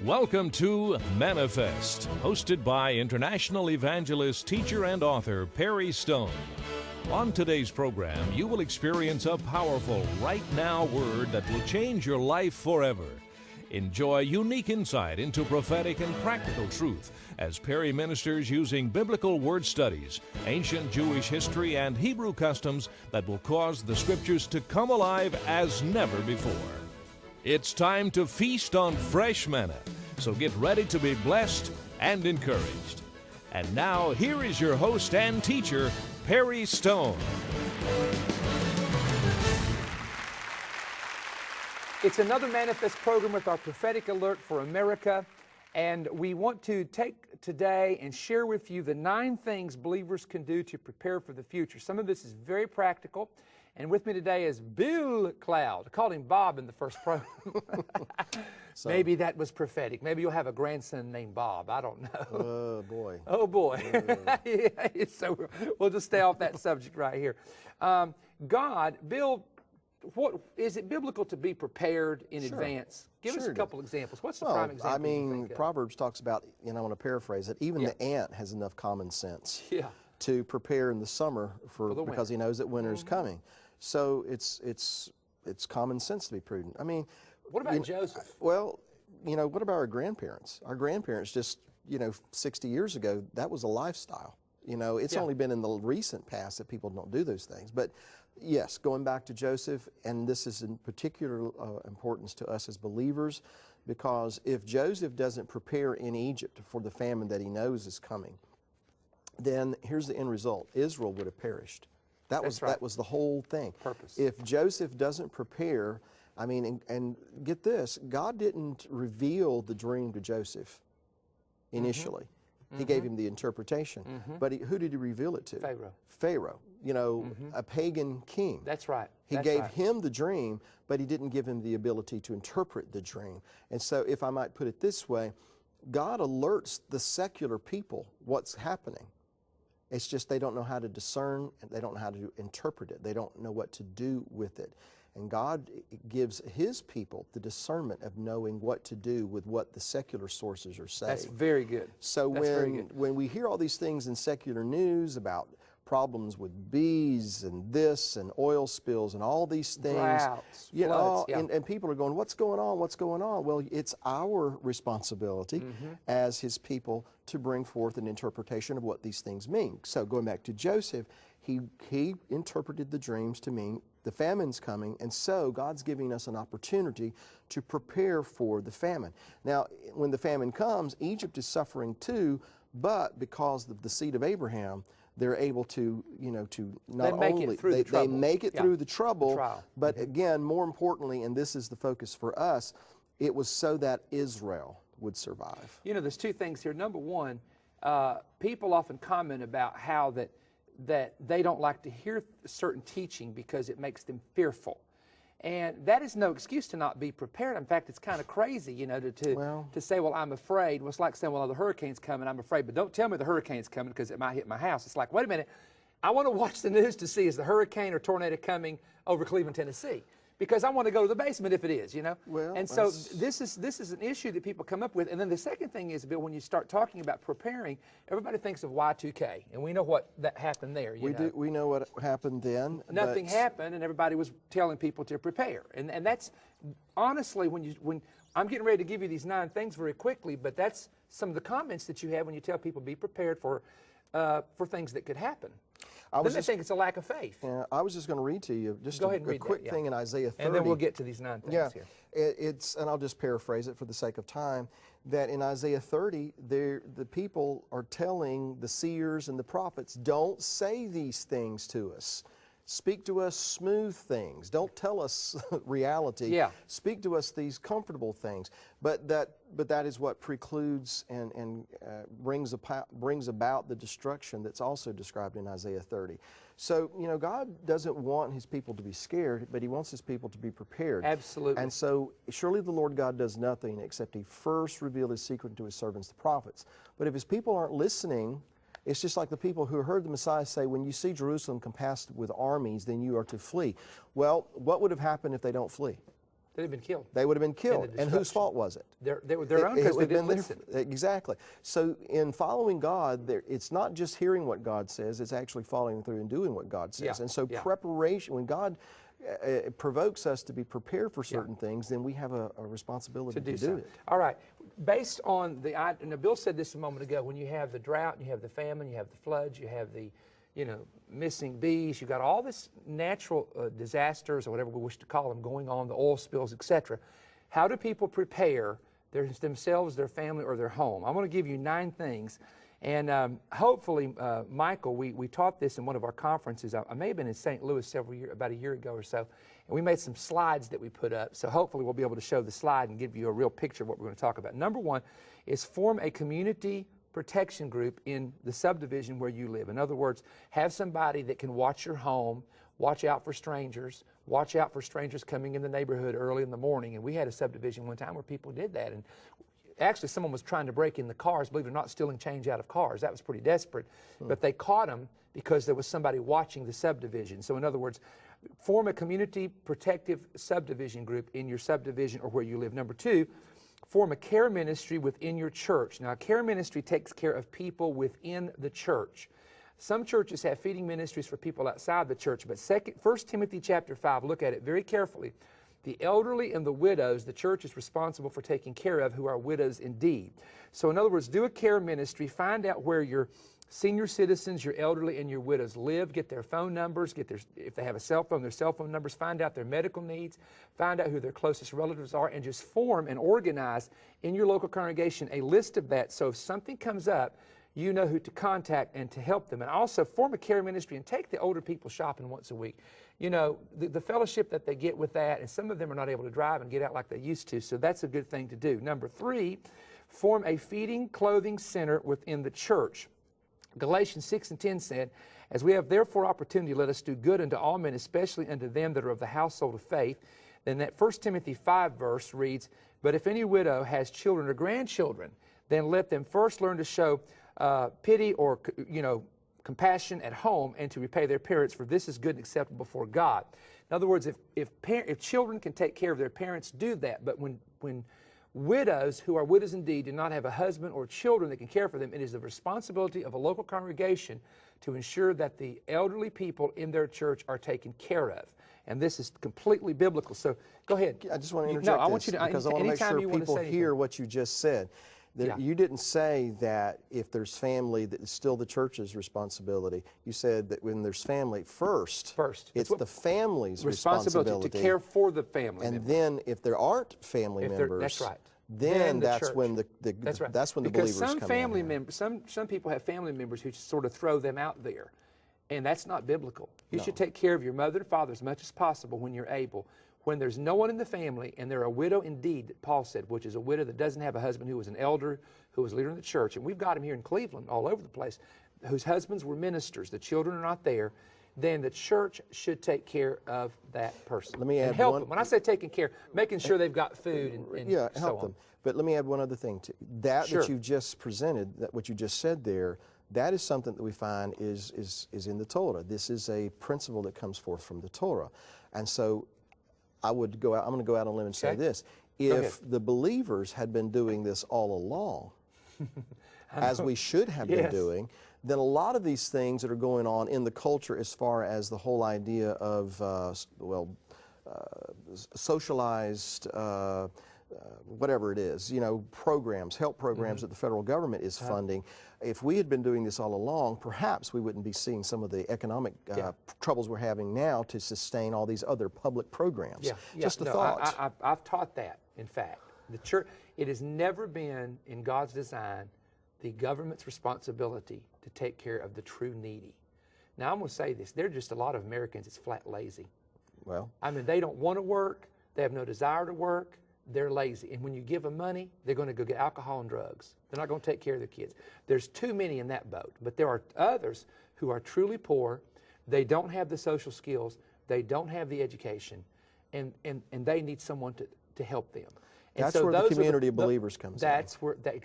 Welcome to Manifest, hosted by international evangelist, teacher, and author Perry Stone. On today's program, you will experience a powerful right now word that will change your life forever. Enjoy unique insight into prophetic and practical truth as Perry ministers using biblical word studies, ancient Jewish history, and Hebrew customs that will cause the scriptures to come alive as never before. It's time to feast on fresh manna, so get ready to be blessed and encouraged. And now, here is your host and teacher, Perry Stone. It's another Manifest program with our prophetic alert for America, and we want to take today and share with you the 9 things believers can do to prepare for the future. Some of this is very practical, and with me today is Bill Cloud. I called him Bob in the first program. Maybe that was prophetic. Maybe you'll have a grandson named Bob. I don't know. Oh, boy. Oh, boy. Yeah, so we'll just stay off that subject right here. Bill, what is it biblical to be prepared in advance? Give us a couple examples. What's the prime example? I mean, Proverbs talks about, I want to paraphrase it, even the ant has enough common sense to prepare in the summer because he knows that winter's coming. So it's common sense to be prudent. I mean, what about Joseph? Well, what about our grandparents? Our grandparents just, 60 years ago, that was a lifestyle. It's only been in the recent past that people don't do those things. But yes, going back to Joseph, and this is in particular importance to us as believers, because if Joseph doesn't prepare in Egypt for the famine that he knows is coming, then here's the end result. Israel would have perished. That was the whole thing. Purpose. If Joseph doesn't prepare, and get this, God didn't reveal the dream to Joseph initially. He gave him the interpretation. But who did he reveal it to? Pharaoh, a pagan king. That's right. He gave him the dream, but he didn't give him the ability to interpret the dream. And so, if I might put it this way, God alerts the secular people what's happening. It's just they don't know how to discern, and they don't know how to interpret it. They don't know what to do with it. And God gives His people the discernment of knowing what to do with what the secular sources are saying. That's very good. So when we hear all these things in secular news about problems with bees and this and oil spills and all these things, droughts, floods, and people are going, what's going on? What's going on? Well, it's our responsibility as His people to bring forth an interpretation of what these things mean. So going back to Joseph, he interpreted the dreams to mean the famine's coming, and so God's giving us an opportunity to prepare for the famine. Now, when the famine comes, Egypt is suffering too, but because of the seed of Abraham, they're able to, not only they make it through the trouble, but again, more importantly, and this is the focus for us, it was so that Israel would survive. There's 2 things here. Number one, people often comment about how that they don't like to hear certain teaching because it makes them fearful. And that is no excuse to not be prepared. In fact, it's kind of crazy, to say, well, I'm afraid. Well, it's like saying, well, the hurricane's coming, I'm afraid, but don't tell me the hurricane's coming because it might hit my house. It's like, wait a minute, I want to watch the news to see is the hurricane or tornado coming over Cleveland, Tennessee, because I want to go to the basement if it is, Well, and so this is an issue that people come up with. And then the second thing is, Bill, when you start talking about preparing, everybody thinks of Y2K, and we know what that happened there. We know what happened then. Nothing happened, and everybody was telling people to prepare. And that's honestly when I'm getting ready to give you these 9 things very quickly, but that's some of the comments that you have when you tell people be prepared for things that could happen. Then they think it's a lack of faith. Yeah, I was just going to read to you just a quick thing in Isaiah 30. And then we'll get to these 9 things here. And I'll just paraphrase it for the sake of time, that in Isaiah 30, the people are telling the seers and the prophets, don't say these things to us. Speak to us smooth things. Don't tell us reality. Yeah. Speak to us these comfortable things. But that is what precludes and brings about the destruction that's also described in Isaiah 30. So, God doesn't want His people to be scared, but He wants His people to be prepared. Absolutely. And so, surely the Lord God does nothing except He first revealed His secret to His servants, the prophets. But if His people aren't listening, it's just like the people who heard the Messiah say, when you see Jerusalem compassed with armies, then you are to flee. Well, what would have happened if they don't flee? They'd have been killed. They would have been killed. And whose fault was it? Their own, because they didn't listen. Exactly. So in following God, it's not just hearing what God says, it's actually following through and doing what God says. Yeah, And so yeah. preparation, when God provokes us to be prepared for certain things, then we have a responsibility to do it. All right. Based on and Bill said this a moment ago, when you have the drought, you have the famine, you have the floods, you have the missing bees, you've got all this natural disasters, or whatever we wish to call them, going on, the oil spills, etc. How do people prepare themselves, their family, or their home? I'm going to give you 9 things. And hopefully, Michael, we taught this in one of our conferences. I may have been in St. Louis about a year ago or so, and we made some slides that we put up. So hopefully we'll be able to show the slide and give you a real picture of what we're going to talk about. Number 1 is form a community protection group in the subdivision where you live. In other words, have somebody that can watch your home, watch out for strangers, watch out for strangers coming in the neighborhood early in the morning. And we had a subdivision one time where people did that. And actually, someone was trying to break in the cars, believe it or not, stealing change out of cars. That was pretty desperate. But they caught them because there was somebody watching the subdivision. So in other words, form a community protective subdivision group in your subdivision or where you live. Number 2, form a care ministry within your church. Now, a care ministry takes care of people within the church. Some churches have feeding ministries for people outside the church, but 1 Timothy chapter 5, look at it very carefully. The elderly and the widows, the church is responsible for taking care of, who are widows indeed. So in other words, do a care ministry, find out where your senior citizens, your elderly, and your widows live, get their phone numbers, if they have a cell phone, their cell phone numbers, find out their medical needs, find out who their closest relatives are, and just form and organize in your local congregation a list of that, so if something comes up, you know who to contact and to help them. And also form a care ministry and take the older people shopping once a week. You know, the fellowship that they get with that, and some of them are not able to drive and get out like they used to, so that's a good thing to do. Number 3, form a feeding, clothing center within the church. Galatians 6:10 said, as we have therefore opportunity, let us do good unto all men, especially unto them that are of the household of faith. Then that 1 Timothy 5 verse reads, but if any widow has children or grandchildren, then let them first learn to show pity or, compassion at home, and to repay their parents, for this is good and acceptable before God. In other words, if children can take care of their parents, do that. But when widows, who are widows indeed, do not have a husband or children that can care for them, it is the responsibility of a local congregation to ensure that the elderly people in their church are taken care of. And this is completely biblical. So go ahead. I just want to interject because I want to make sure people hear what you just said. You didn't say that if there's family, that it's still the church's responsibility. You said that when there's family, first it's the family's responsibility to care for the family. And then if there aren't family members, that's right. Then that's when the believers come in. Because some family members, some people have family members who just sort of throw them out there, and that's not biblical. You should take care of your mother and father as much as possible when you're able. When there's no one in the family, and they're a widow indeed, Paul said, which is a widow that doesn't have a husband, who was an elder, who was a leader in the church, and we've got them here in Cleveland, all over the place, whose husbands were ministers, the children are not there, then the church should take care of that person. Let me add help them. When I say taking care, making sure they've got food and help them. But let me add one other thing too. That you just presented, what you just said there, that is something that we find is in the Torah. This is a principle that comes forth from the Torah, and so I'm going to go out on a limb and say this. If the believers had been doing this all along, as we should have been doing, then a lot of these things that are going on in the culture, as far as the whole idea of, socialized, whatever it is, programs, help programs that the federal government is funding, if we had been doing this all along, perhaps we wouldn't be seeing some of the economic troubles we're having now to sustain all these other public programs. Just a thought. I've taught that, in fact. The church, it has never been in God's design the government's responsibility to take care of the true needy. Now, I'm going to say this. There are just a lot of Americans that's flat lazy. Well, I mean, they don't want to work. They have no desire to work. They're lazy. And when you give them money, they're going to go get alcohol and drugs. They're not going to take care of their kids. There's too many in that boat. But there are others who are truly poor. They don't have the social skills. They don't have the education. And they need someone to help them. And that's where the community of believers comes in. That's where, exactly.